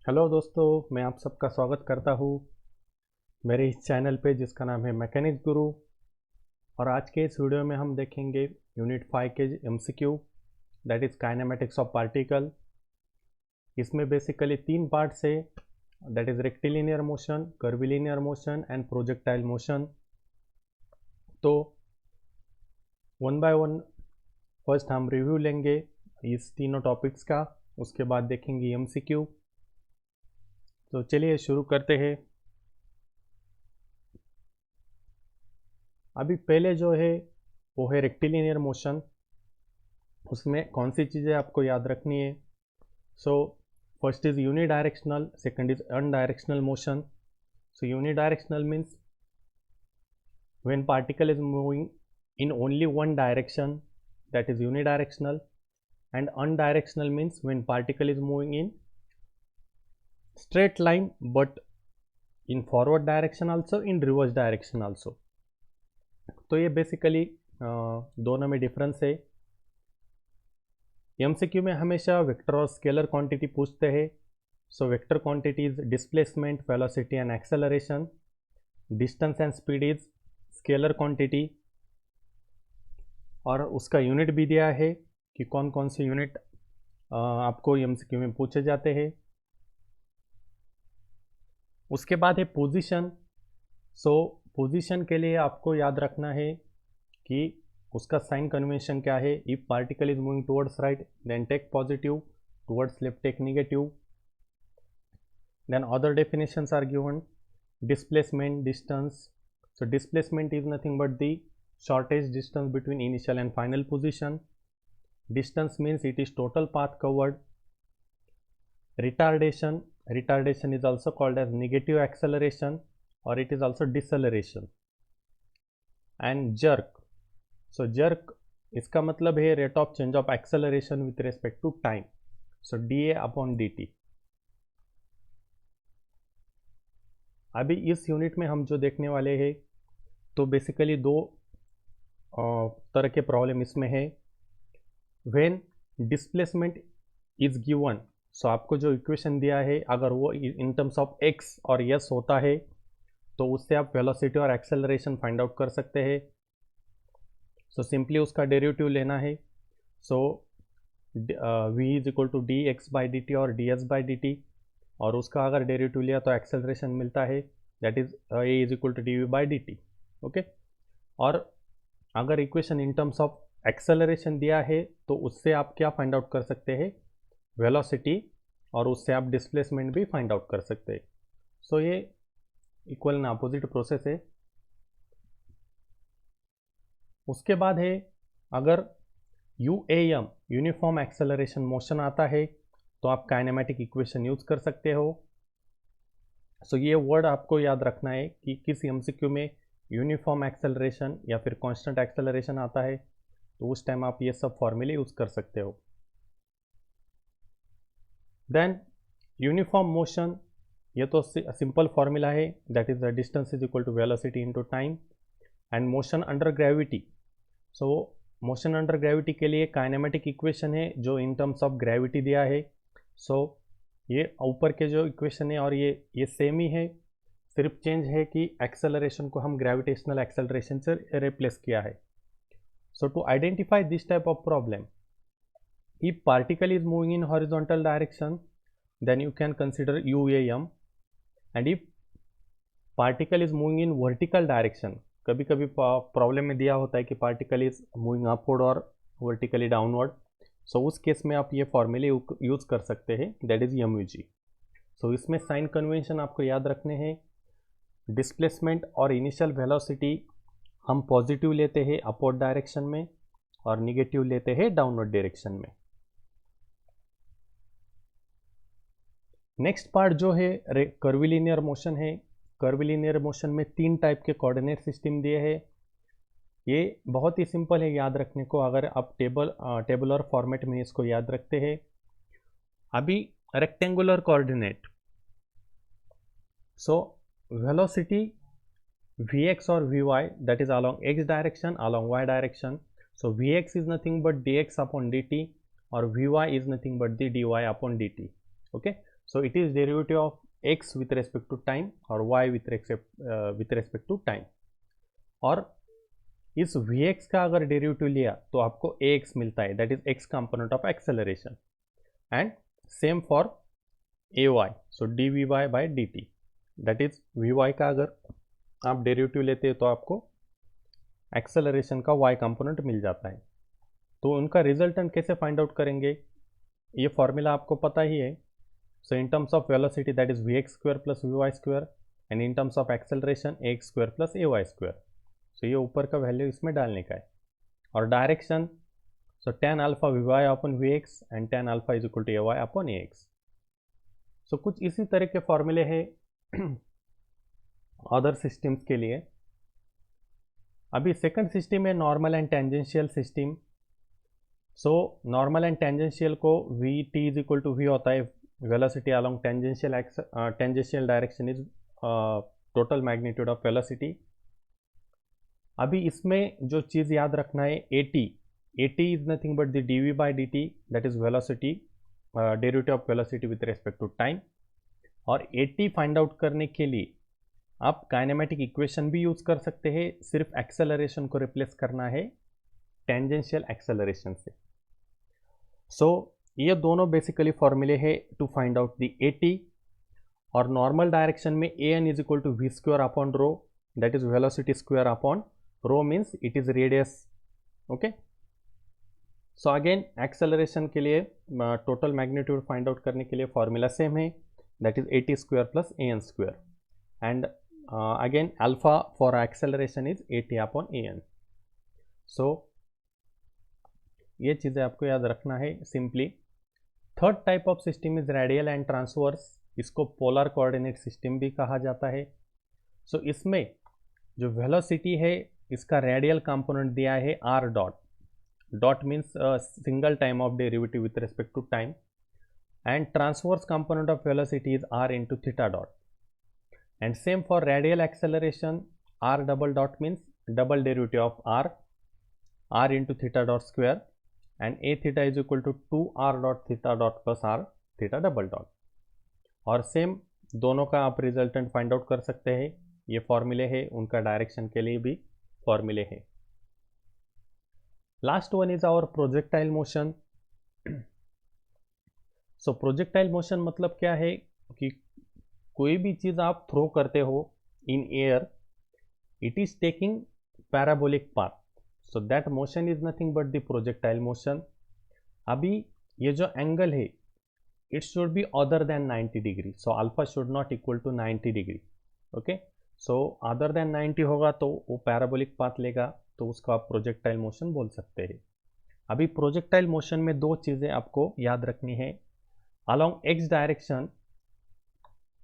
Hello दोस्तों, मैं आप सबका स्वागत करता हूँ मेरे इस चैनल पे जिसका नाम है मैकेनिक्स गुरु। और आज के इस वीडियो में हम देखेंगे यूनिट 5 के MCQ, that is kinematics of particle. इसमें बेसिकली तीन पार्ट्स है, that is rectilinear motion, curvilinear motion and projectile motion. तो वन बाय वन फर्स्ट हम रिव्यू लेंगे इस तीनों टॉपिक्स का, उसके बाद देखेंगे एमसीक्यू। तो चलिए शुरू करते हैं। अभी पहले जो है वो है रेक्टिलिनियर मोशन। उसमें कौन सी चीज़ें आपको याद रखनी है? So first is unidirectional, second is undirectional motion. So unidirectional means when particle is moving in only one direction, that is unidirectional. And undirectional means when particle is moving in straight line but in forward direction also, in reverse direction also. तो ये basically दोनों में difference है। MCQ में हमेशा vector और scalar quantity पूछते हैं। So vector quantity is displacement, velocity and acceleration. Distance and speed is scalar quantity, और उसका यूनिट भी दिया है कि कौन कौन से यूनिट आपको एमसीक्यू में पूछे जाते हैं। उसके बाद है पोजीशन। सो पोजीशन के लिए आपको याद रखना है कि उसका साइन कन्वेंशन क्या है। If particle is moving towards right then take positive, towards left take negative. Then other definitions are given. Displacement, distance. So displacement is nothing but the shortest distance between initial and final position. Distance means it is total path covered. Retardation, retardation is also called as negative acceleration, or it is also deceleration. And jerk, so jerk इसका मतलब है rate of change of acceleration with respect to time. So dA upon dt. अभी इस unit में हम जो देखने वाले हैं तो बेसिकली दो तरह के प्रॉब्लम इसमें है। व्हेन डिस्प्लेसमेंट इज गिवन, सो आपको जो इक्वेशन दिया है अगर वो इन टर्म्स ऑफ एक्स और यस होता है तो उससे आप वेलोसिटी और एक्सेलरेशन फाइंड आउट कर सकते हैं। सो सिंपली उसका डेरिवेटिव लेना है। So V is equal to D X by D T और D S by D T, और उसका अगर डेरिवेटिव लिया तो एक्सेलरेशन मिलता है, that is A is equal to D V by D T. Okay, और अगर equation in terms of acceleration दिया है तो उससे आप क्या फाइंड आउट कर सकते हैं? वेलोसिटी, और उससे आप डिस्प्लेसमेंट भी फाइंड आउट कर सकते हैं। सो ये इक्वल एंड अपोजिट प्रोसेस है। उसके बाद है अगर यूएएम, यूनिफॉर्म एक्सेलरेशन मोशन आता है तो आप काइनेमेटिक इक्वेशन यूज कर सकते हो। सो ये वर्ड आपको याद रखना है कि किस एमसीक्यू में यूनिफॉर्म एक्सेलरेशन या फिर कांस्टेंट एक्सेलरेशन आता है तो उस टाइम आप ये सब फॉर्मूले यूज कर सकते हो। देन यूनिफॉर्म मोशन, ये तो सिंपल फॉर्मूला है, that is the distance is equal to velocity into time. And motion under gravity, so motion under gravity के लिए काइनेमेटिक इक्वेशन है जो इन टर्म्स ऑफ ग्रेविटी दिया है। सो ये ऊपर के जो इक्वेशन है और ये सेम ही है, सिर्फ चेंज है कि एक्सेलरेशन को हम ग्रेविटेशनल एक्सेलरेशन से रिप्लेस किया है। So to identify this type of problem, if particle is moving in horizontal direction then you can consider UAM, and if particle is moving in vertical direction, कभी कभी problem में दिया होता है कि पार्टिकल इज मूविंग अपवर्ड और vertically downward, सो उस case में आप ये फॉर्मूले यूज कर सकते हैं, दैट इज MUG। सो इसमें साइन कन्वेंशन आपको याद रखने हैं। डिस्प्लेसमेंट और इनिशियल वेलोसिटी हम पॉजिटिव लेते हैं अपवर्ड डायरेक्शन में और निगेटिव लेते हैं डाउनवर्ड डायरेक्शन में। नेक्स्ट पार्ट जो है कर्विलिनियर मोशन है। कर्विलिनियर मोशन में तीन टाइप के कोऑर्डिनेट सिस्टम दिए हैं। ये बहुत ही सिंपल है याद रखने को अगर आप टेबुलर फॉर्मेट में इसको याद रखते हैं। अभी rectangular coordinate, so velocity Vx और Vy, that is along x direction, along y direction. So Vx is nothing but dx upon dt और Vy is nothing but the dy upon dt. Okay, So it is derivative of x with respect to time और y with respect to time. और इस vx का अगर derivative लिया तो आपको ax मिलता है, that is x component of acceleration. And same for ay, so dvy by dt, that is vy का अगर आप डेरिवेटिव लेते हैं तो आपको एक्सेलरेशन का y कंपोनेंट मिल जाता है. तो उनका रिजल्टेंट कैसे फाइंड आउट करेंगे, ये फॉर्मूला आपको पता ही है. So in terms of velocity that is vx square plus vy square, and in terms of acceleration ax square plus ay square. So ये ऊपर का वैल्यू इसमें डालने का है. और direction, so tan alpha vy upon vx and tan alpha is equal to ay upon ax. So कुछ इसी तरह के फॉर्मूले हैं अदर सिस्टम्स के लिए. अभी सेकंड सिस्टम है normal and tangential system. So normal and tangential को vt is equal to v होता है, velocity along tangential direction is total magnitude of velocity. अभी इसमें जो चीज़ याद रखना है, at is nothing but the dv by dt, that is velocity, derivative of velocity with respect to time. और at फाइंड आउट करने के लिए आप काइनेमेटिक इक्वेशन भी यूज़ कर सकते हैं, सिर्फ एक्सेलरेशन को रिप्लेस करना है टेंजेंशियल एक्सेलरेशन से. सो ये दोनों बेसिकली फॉर्मूले है to find out the at. और नॉर्मल डायरेक्शन में an is equal to v square upon rho, that is velocity square upon rho means it is radius. okay, so again acceleration के लिए total magnitude find out करने के लिए formula same है, that is at square plus an square. And again alpha for acceleration is at upon an. So ये चीज़ें आपको याद रखना है simply. Third type of system is radial and transverse. इसको पोलर कोऑर्डिनेट सिस्टम भी कहा जाता है. सो इसमें जो वेलोसिटी है इसका रेडियल कंपोनेंट दिया है r dot. Dot means single time of derivative with respect to time. And transverse component of velocity is r into theta dot. And same for radial acceleration, r double dot means double derivative of r into theta dot square. And a theta is equal to 2r dot theta dot plus r theta double dot. और same दोनों का आप resultant find out कर सकते हैं. ये फॉर्मूले है, उनका डायरेक्शन के लिए भी फॉर्मूले है. Last one is our projectile motion. So projectile motion मतलब क्या है कि कोई भी चीज आप थ्रो करते हो in air, it is taking parabolic path, so that motion is nothing but the projectile motion. अभी ये जो एंगल है it should be other than 90 degree. So alpha should not equal to 90 degree. Okay, so other than 90 होगा तो वो parabolic path लेगा, तो उसको आप प्रोजेक्टाइल मोशन बोल सकते हैं. अभी प्रोजेक्टाइल मोशन में दो चीज़ें आपको याद रखनी है. अलोंग एक्स डायरेक्शन,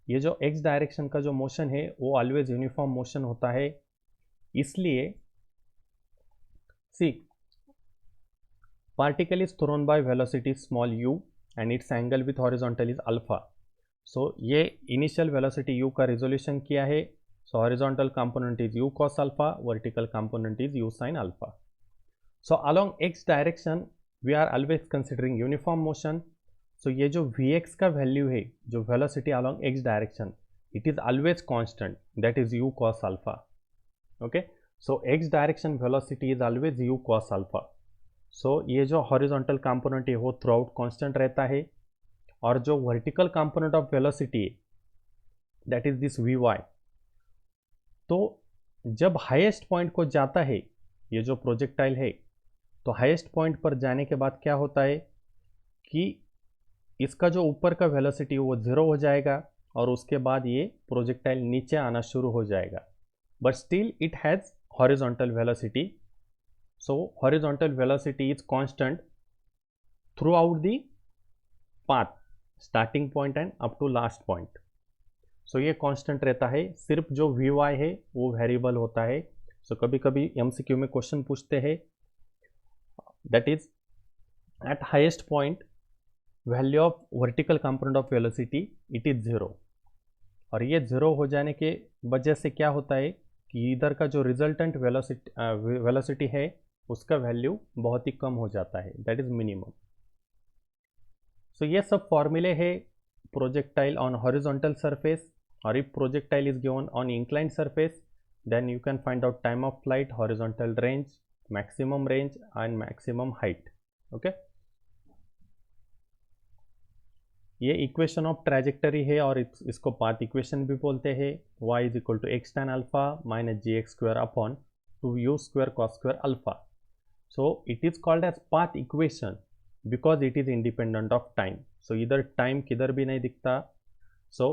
ये जो एक्स डायरेक्शन का जो मोशन है वो ऑलवेज यूनिफॉर्म मोशन होता है. इसलिए C particle is thrown by velocity small u and its angle with horizontal is alpha. So ये इनिशियल वेलोसिटी u का रिजोल्यूशन किया है. So horizontal component is u cos alpha, vertical component is u sin alpha. So along x direction we are always considering uniform motion. So ये जो vx का value है, जो velocity along x direction, it is always constant, that is u cos alpha. Okay, so x direction velocity is always u cos alpha. So ये जो horizontal component है वो throughout constant रहता है. और जो vertical component of velocity है, that is this vy, तो जब हाईएस्ट पॉइंट को जाता है ये जो प्रोजेक्टाइल है, तो हाईएस्ट पॉइंट पर जाने के बाद क्या होता है कि इसका जो ऊपर का वेलोसिटी वो ज़ीरो हो जाएगा और उसके बाद ये प्रोजेक्टाइल नीचे आना शुरू हो जाएगा. But still it has horizontal velocity. So horizontal velocity is constant throughout the path, starting point end up to last point. So ये कांस्टेंट रहता है. सिर्फ जो vy है वो वेरिएबल होता है. सो कभी कभी MCQ में क्वेश्चन पूछते हैं, that is eight highest point value of vertical component of velocity it is 0. और ये 0 हो जाने के वजह से क्या होता है कि इधर का जो रिजल्टेंट वेलोसिटी है उसका वैल्यू बहुत ही कम हो जाता है, दैट इज मिनिमम. सो ये सब फॉर्मूले है projectile on horizontal surface, or if projectile is given on inclined surface, then you can find out time of flight, horizontal range, maximum range and maximum height. Okay, ये equation of trajectory है और इसको path equation भी बोलते हैं. y is equal to x tan alpha minus ji x square upon 2u square cos square alpha. So it is called as path equation because it is independent of time. So इधर time किधर भी नहीं दिखता. So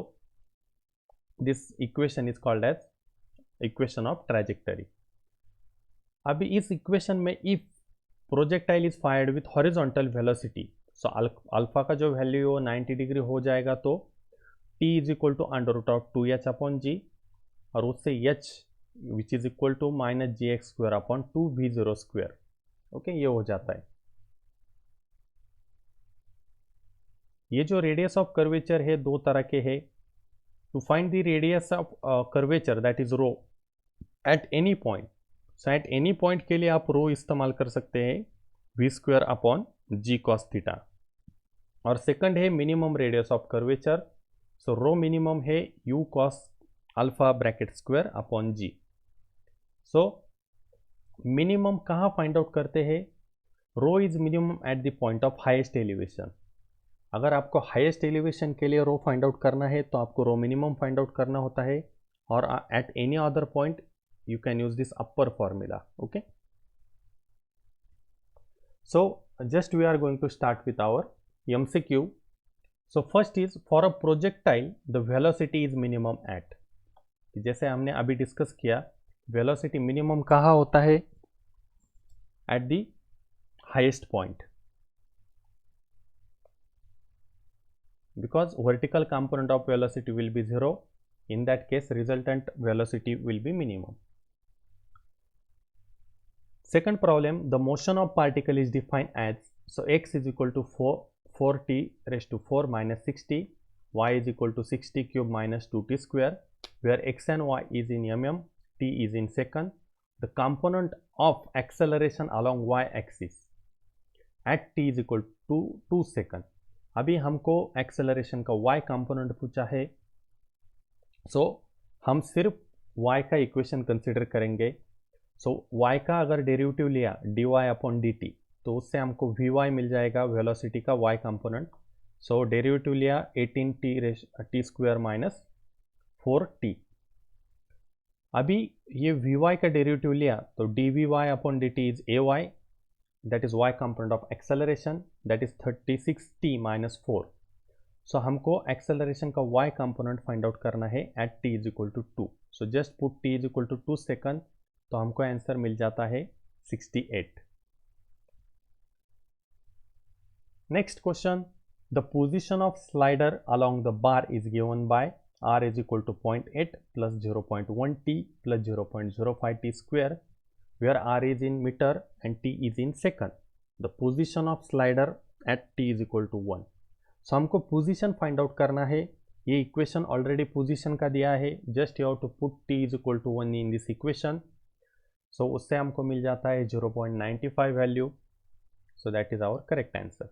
this equation is called as equation of trajectory. अभी इस equation में if projectile is fired with horizontal velocity, so alpha का जो वैल्यू हो 90 डिग्री हो जाएगा तो t is equal to under root of 2h upon G और उससे h which is equal to minus ji x square upon 2v0 square. Okay, ये हो जाता है. ये जो रेडियस ऑफ कर्वेचर है दो तरह के है. To find the radius of curvature that is rho at any point. So at any point के लिए आप रो इस्तेमाल कर सकते हैं v square upon G cos theta. और सेकंड है minimum radius of curvature. So rho minimum है u cos alpha bracket square upon G. So minimum कहाँ फाइंड आउट करते हैं? Rho is minimum at the point of highest elevation. अगर आपको highest elevation के लिए रो फाइंड आउट करना है तो आपको रो मिनिमम फाइंड आउट करना होता है. और at any other point you can use this upper formula. Okay, so just we are going to start with our MCQ. So first is for a projectile the velocity is minimum at. जैसे हमने अभी discuss किया, velocity minimum कहाँ होता है? At the highest point, because vertical component of velocity will be 0. In that case resultant velocity will be minimum. Second problem, the motion of particle is defined as, so x is equal to 4t raised to 4 minus 60, y is equal to 60 cube minus 2t square, where x and y is in mm, t is in second. The component of acceleration along y axis at t is equal to 2 second. अभी हमको acceleration का y component पूछा है. So हम सिर्फ y का equation consider करेंगे. सो y का अगर डेरिवेटिव लिया dy अपॉन dt तो उससे हमको vy मिल जाएगा वेलोसिटी का y कंपोनेंट. सो डेरिवेटिव लिया 18t स्क्वायर माइनस 4t. अभी ये vy का डेरिवेटिव लिया तो dvy upon dt is ay, that is y component of acceleration, that is 36t minus 4. So हमको एक्सेलरेशन का y कंपोनेंट फाइंड आउट करना है at t is equal to 2. So just put t is equal to 2 second, तो हमको answer मिल जाता है 68. Next question, the position of slider along the bar is given by r is equal to 0.8 plus 0.1t plus 0.05t square, where r is in meter and t is in second. The position of slider at t is equal to 1. So हमको position find out करना है. ये equation already position का दिया है. Just you have to put t is equal to 1 in this equation. So उससे हमको मिल जाता है 0.95 value. So that is our correct answer.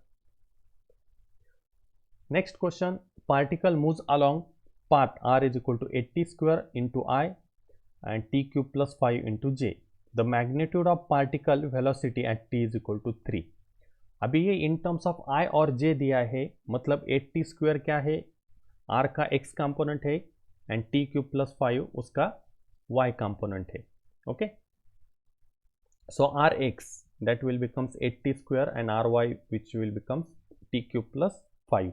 Next question, particle moves along path r is equal to 80 square into i and t cube plus 5 into j. The magnitude of particle velocity at t is equal to 3. अभी ये in terms of i और j दिया है, मतलब 80 square क्या है? r का x component है एंड t क्यूब प्लस 5 उसका y कंपोनेंट है. Okay, so rx that will becomes 80 square and ry which will becomes t cube plus 5.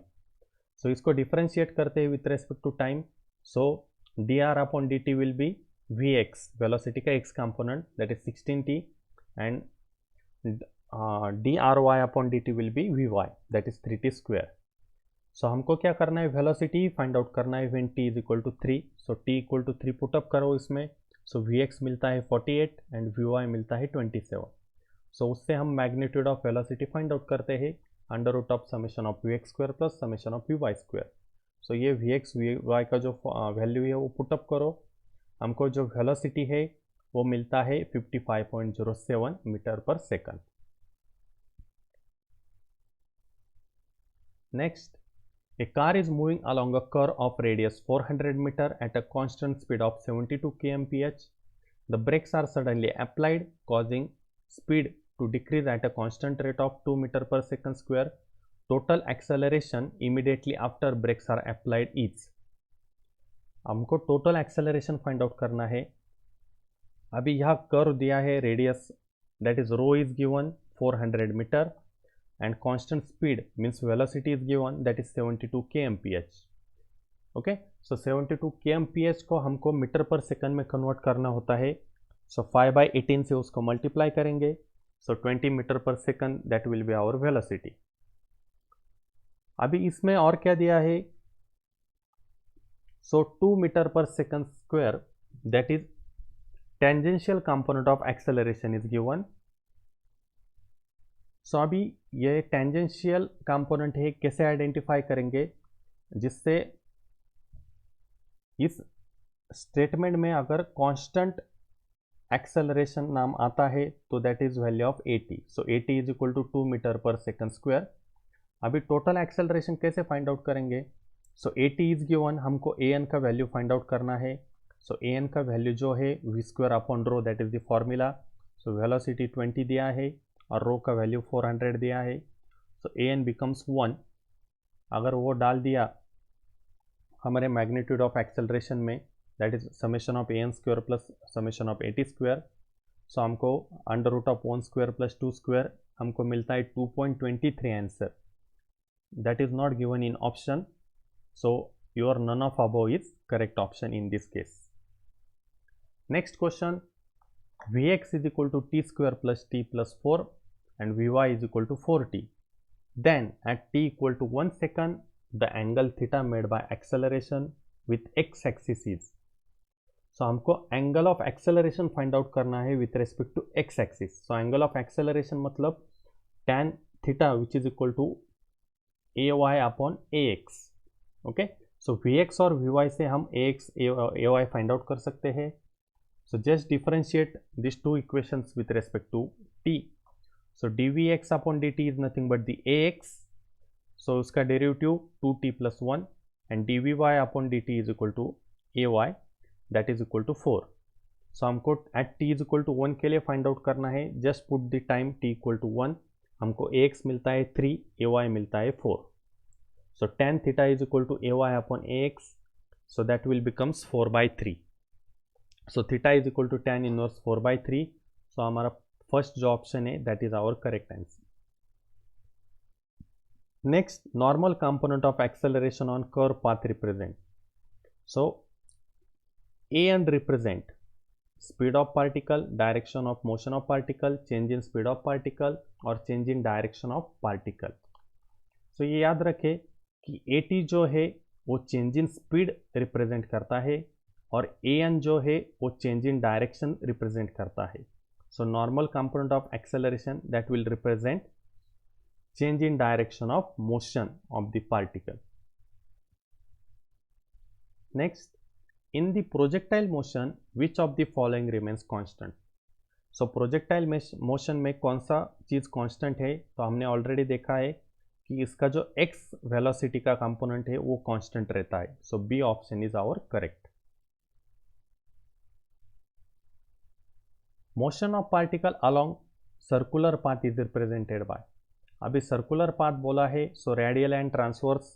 so इसको differentiate करते हैं with respect to time. so dr upon dt will be vx, velocity का x component, that is 16t, and dry upon dt will be vy, that is 3t square. so हमको क्या करना है? velocity find out करना है when t is equal to 3. so t equal to 3 put up करो इसमें. सो vx मिलता है 48 एंड vy मिलता है 27. सो उससे हम magnitude of velocity find out करते हैं under root of summation of vx square plus summation of vy square. So ये vx vy का जो वैल्यू है वो पुटअप करो. हमको जो वेलोसिटी है वो मिलता है 55.07 metre per second. Next, A car is moving along a curve of radius 400 meter at a constant speed of 72 kmph. The brakes are suddenly applied, causing speed to decrease at a constant rate of 2 meter per second square. Total acceleration immediately after brakes are applied is. हमको total acceleration find out करना है. अभी यह curve दिया है, radius that is rho is given 400 meter and constant speed means velocity is given that is 72 kmph. okay, so 72 kmph को हमको metre per second में कन्वर्ट करना होता है. so 5/18 से उसको मल्टीप्लाई करेंगे, so 20 metre per second that will be our velocity. अभी इसमें और क्या दिया है, so 2 metre per second square that is tangential component of acceleration is given. So अभी ये टेंजेंशियल कंपोनेंट है, कैसे आइडेंटिफाई करेंगे, जिससे इस स्टेटमेंट में अगर कांस्टेंट एक्सेलरेशन नाम आता है तो that is value of 80. So 80 is equal to 2 metre per second square. अभी टोटल एक्सेलरेशन कैसे फाइंड आउट करेंगे, सो 80 इज गिवन, हमको an का वैल्यू फाइंड आउट करना है. सो an का वैल्यू जो है v² upon rho that is the formula. So velocity 20 दिया है और रो का वैल्यू 400 दिया है. So an becomes 1. अगर वो डाल दिया हमारे मैग्नीट्यूड ऑफ एक्सेलरेशन में that is summation of an² plus summation of 80². सो हमको अंडर रूट ऑफ 1² प्लस 2² हमको मिलता है 2.23 answer. That is not given in option, so your none of above is correct option in this case. Next question, Vx is equal to t² plus t plus 4 and Vy is equal to 4t. Then at t equal to 1 second, the angle theta made by acceleration with x axis is. So हमको angle of acceleration find out करना है with respect to x axis. So angle of acceleration मतलब tan theta which is equal to ay upon ax. Okay. So Vx और Vy से हम ax ay find out कर सकते हैं. So just differentiate these two equations with respect to t. So dvx upon dt is nothing but the ax. So उसका derivative 2t plus 1 and dvy upon dt is equal to ay that is equal to 4. So हमको at t is equal to 1 के लिए find out करना है. Just put the time t equal to 1. हमको ax मिलता है 3, ay मिलता है 4. So tan theta is equal to ay upon ax. So that will becomes 4/3. So theta is equal to tan inverse 4/3. So हमारा first जो option है that is our correct answer. Next, normal component of acceleration on curve path represent. So an represent speed of particle, direction of motion of particle, change in speed of particle और change in direction of particle. So ये याद रखें कि at जो है वो change in speed represent करता है और an जो है वो चेंज इन डायरेक्शन रिप्रेजेंट करता है. सो normal component of acceleration that will represent change in direction of motion of the particle. Next, in the projectile motion which of the following remains constant. So projectile motion में कौन सा चीज constant है, तो हमने already देखा है कि इसका जो x वेलोसिटी का कंपोनेंट है वो कांस्टेंट रहता है. So B option is our correct. Motion of particle along circular path is represented by. अभी सर्कुलर पाथ बोला है, so radial and transverse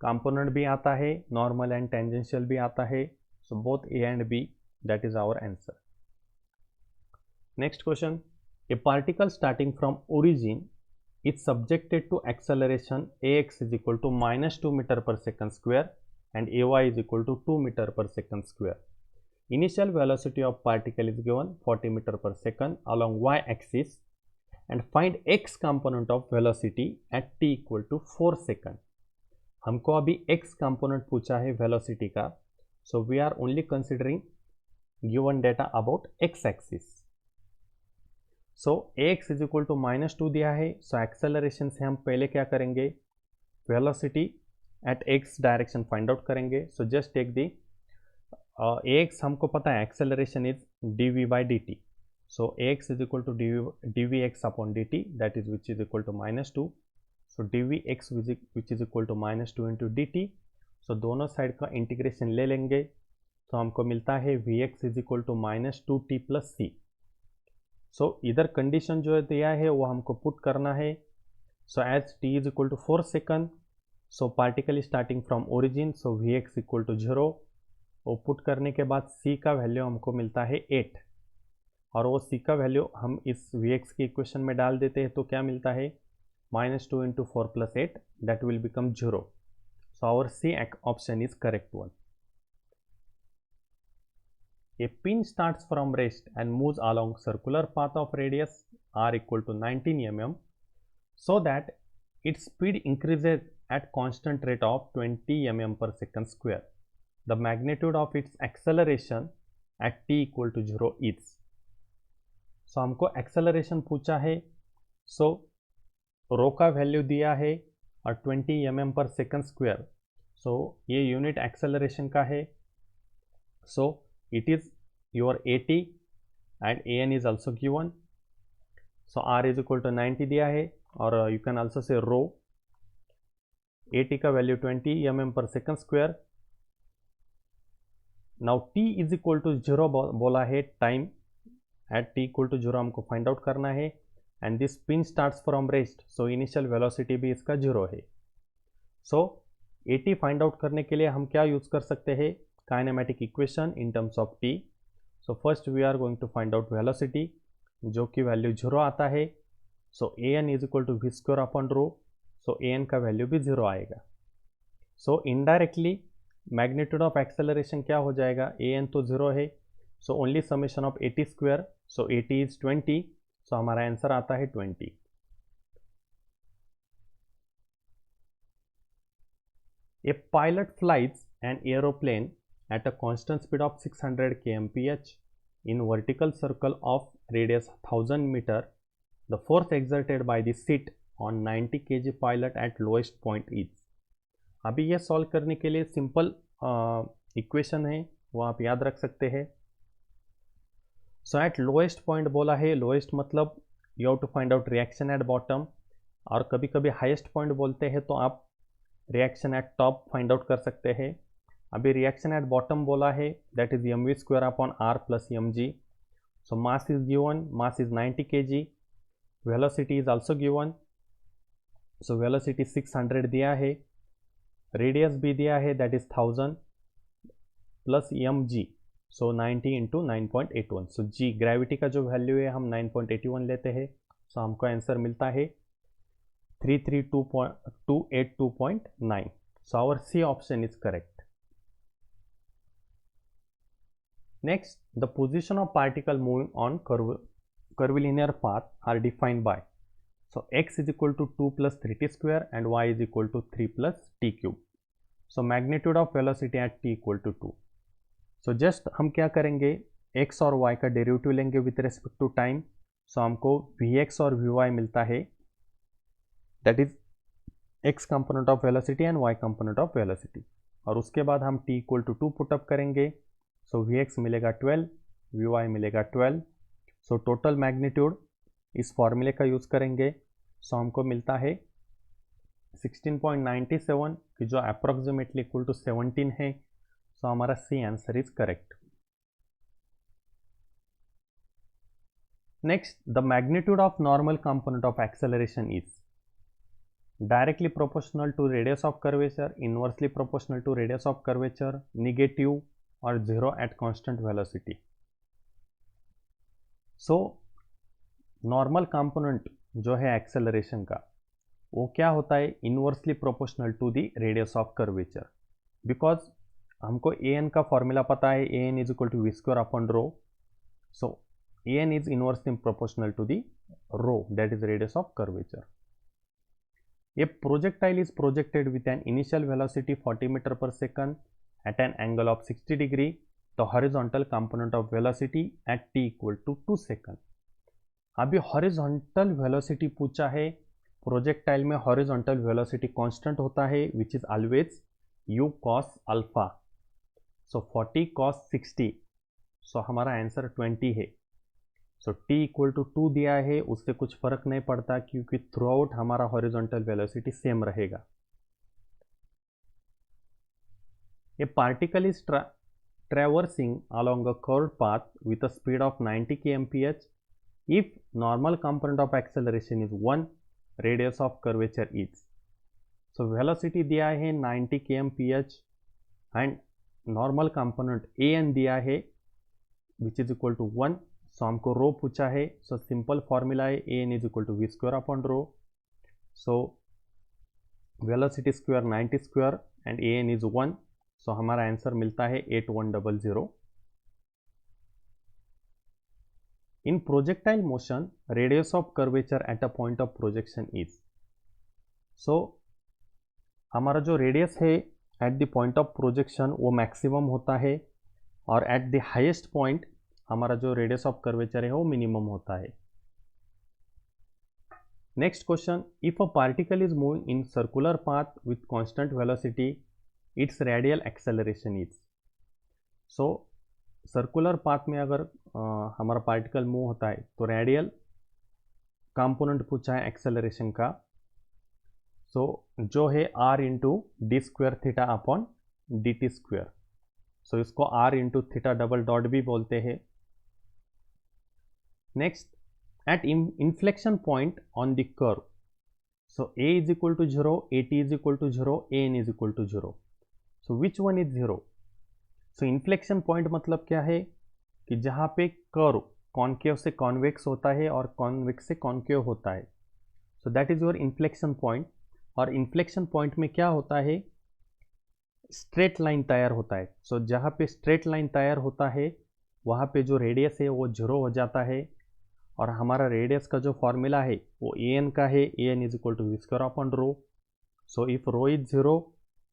component भी आता है, नॉर्मल एंड टेंजेंशियल भी आता है. So both A and B, that is our answer. Next question, a particle starting from origin is subjected to acceleration ax is equal to -2 meter per second square and ay is equal to 2 meter per second square. Initial velocity of particle is given 40 meter per second along y axis and find x component of velocity at t equal to 4 second. हमको अभी x component पूछा है velocity का, so we are only considering given data about x axis. So ax is equal to -2 दिया है. So acceleration से हम पहले क्या करेंगे, velocity at x direction find out करेंगे. So just take the ax हमको पता है acceleration is dv/dt. So ax is equal to dvx upon dt that is which is equal to -2. So D V X which is equal to -2 into D T. So दोनों side का integration ले लेंगे तो हमको मिलता है V X is equal to -2t plus C. So इधर condition जो दिया है वो हमको पुट करना है। So as t is equal to 4 second, so particle starting from origin, so V X equal to 0। वो पुट करने के बाद c का वैल्यू हमको मिलता है 8, और वो c का वैल्यू हम इस वी एक्स की इक्वेशन में डाल देते हैं तो क्या मिलता है -2 into 4 plus 8, that will become 0। So our C option is correct one. A pin starts from rest and moves along circular path of radius r equal to 19 mm so that its speed increases at constant rate of 20 mm per second square. The magnitude of its acceleration at t equal to 0 is. So हमको acceleration पूछा है, so रो का value दिया है और 20 mm per second square. So ये unit acceleration का है, so it is your AT and AN is also given. So R is equal to 90 दिया है, और you can also say rho AT का value 20 mm per second square. Now T is equal to 0 बोला है, time at T equal to 0 हमको find out करना है, and this pin starts from rest, so initial velocity भी इसका 0 है। सो AT find out करने के लिए हम क्या यूज कर सकते हैं, kinematic equation in terms of T। So first we are going to find out velocity, जो कि वैल्यू 0 आता है। So AN is equal to V square upon rho, so AN का वैल्यू भी 0 आएगा। So indirectly magnitude of acceleration क्या हो जाएगा, AN तो 0 है, so only summation of AT square, so AT is 20, so हमारा आंसर आता है 20। A pilot flies an aeroplane at a constant speed of 600 kmph in vertical circle of radius 1000 meter. The force exerted by the seat on 90 kg pilot at lowest point is. अभी ये solve करने के लिए simple equation है, वो आप याद रख सकते हैं। सो एट लोएस्ट पॉइंट बोला है, लोएस्ट मतलब you have to find out reaction at bottom, और कभी कभी हाईएस्ट पॉइंट बोलते हैं तो आप reaction at top find out कर सकते हैं। अभी रिएक्शन एट बॉटम बोला है, that is mv square upon r plus mg। So mass is given, mass is 90 kg, velocity is also given, so velocity 600 दिया है, रेडियस भी दिया है that is 1000 plus mg, so 90 into 9.81। So g gravity का जो value है हम 9.81 लेते हैं, सो हमको आंसर मिलता है 332.9। So our C option is correct. Next, the position of particle moving on curvilinear path are defined by, so x is equal to 2 plus 3t square and y is equal to 3 plus t cube. So magnitude of velocity at t equal to 2. So just हम क्या करेंगे, x और y का derivative लेंगे with respect to time. सो हमको vx और vy मिलता है, that is x component of velocity and y component of velocity, और उसके बाद हम t इक्वल टू 2 पुटअप करेंगे। सो Vx मिलेगा 12, Vy मिलेगा 12। सो टोटल मैग्नीट्यूड इस फॉर्मूले का यूज करेंगे, सो हमको मिलता है 16.97, कि जो अप्रोक्सीमेटली इक्वल टू 17 है। सो हमारा C answer is correct. Next, the magnitude of normal component of acceleration is directly proportional to radius of curvature, inversely proportional to radius of curvature, negative और 0 at constant velocity. So normal component जो है acceleration का, वो क्या होता है, inversely proportional to the radius of curvature, because हमको AN का फॉर्मूला पता है, AN is equal to V square upon rho. So AN is inversely proportional to the rho, that is radius of curvature. A projectile is projected with an initial velocity 40 meter per second at an angle of 60 degree. The horizontal component of velocity at t equal to 2 second. अभी horizontal velocity पूछा है, projectile में horizontal velocity constant होता है which is always u cos alpha. So 40 cos 60, सो हमारा answer 20 है। सो t equal to 2 दिया है, उससे कुछ फर्क नहीं पड़ता क्योंकि थ्रू आउट हमारा हॉरिजॉन्टल वेलोसिटी सेम रहेगा. ए particle is traversing along a curved path with a speed of 90 kmph if normal component of acceleration is 1, radius of curvature is. So velocity दिया है 90 kmph and normal component an दिया है which is equal to 1. So हमको रो पूछा है, so simple formula है an is equal to v square upon rho. So velocity square 90 square and an is 1. सो हमारा answer मिलता है 8100. In projectile motion radius of curvature at a point of projection is. So हमारा जो radius है at the point of projection वो maximum होता है और एट द हाईएस्ट पॉइंट हमारा जो रेडियस ऑफ कर्वेचर है वो मिनिमम होता है. Next question, if a particle is moving in circular path with constant velocity, it's radial acceleration is. So circular path में अगर हमारा पार्टिकल मूव होता है तो रेडियल कंपोनेंट पूछा है एक्सेलरेशन का. सो जो है r into D square theta upon D T square. So इसको r into theta double dot भी बोलते हैं. Next, at inflection point on the curve, so a is equal to 0, at is equal to 0, an is equal to 0. So which one is 0? So inflection point मतलब क्या है कि जहाँ पे curve concave से कॉन्वेक्स होता है और कॉन्वेक्स से कॉन्केव होता है. सो that is your inflection point. और इन्फ्लेक्शन पॉइंट में क्या होता है, स्ट्रेट लाइन तैयार होता है. सो जहाँ पे स्ट्रेट लाइन तैयार होता है वहाँ पे जो रेडियस है वो 0 हो जाता है. और हमारा रेडियस का जो फॉर्मूला है वो an का है, an is equal to V square upon rho. So if rho is 0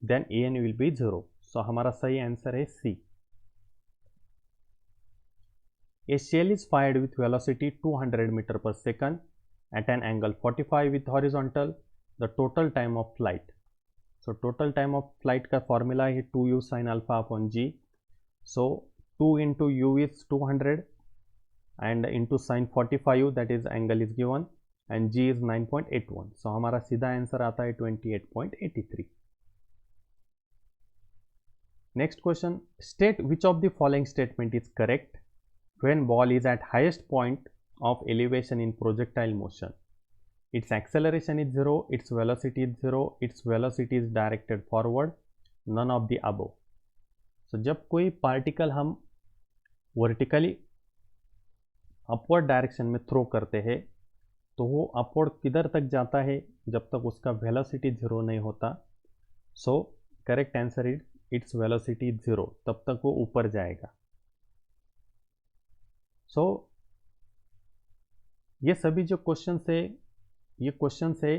then an will be 0. So हमारा सही आंसर है C. A shell is fired with velocity 200 meter per second at an angle 45 with horizontal. The total time of flight. So total time of flight का formula है 2u sin alpha upon g. So 2 into u is 200 and into sin 45 that is angle is given and g is 9.81. So हमारा सीधा answer आता है 28.83. Next question, state which of the following statement is correct when ball is at highest point of elevation in projectile motion. Its acceleration is 0, its velocity is 0, its velocity is directed forward, none of the above. So जब कोई particle हम vertically upward direction में throw करते हैं तो वो upward किधर तक जाता है जब तक उसका वेलोसिटी 0 नहीं होता. So correct answer is its velocity 0, तब तक वो ऊपर जाएगा. सो ये सभी जो क्वेश्चंस है, ये क्वेश्चंस है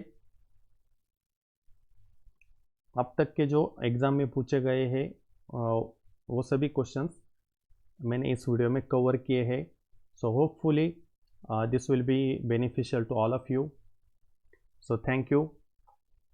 अब तक के जो एग्ज़ाम में पूछे गए हैं वो सभी क्वेश्चंस मैंने इस वीडियो में कवर किए हैं. So hopefully this will be beneficial to all of you. So thank you.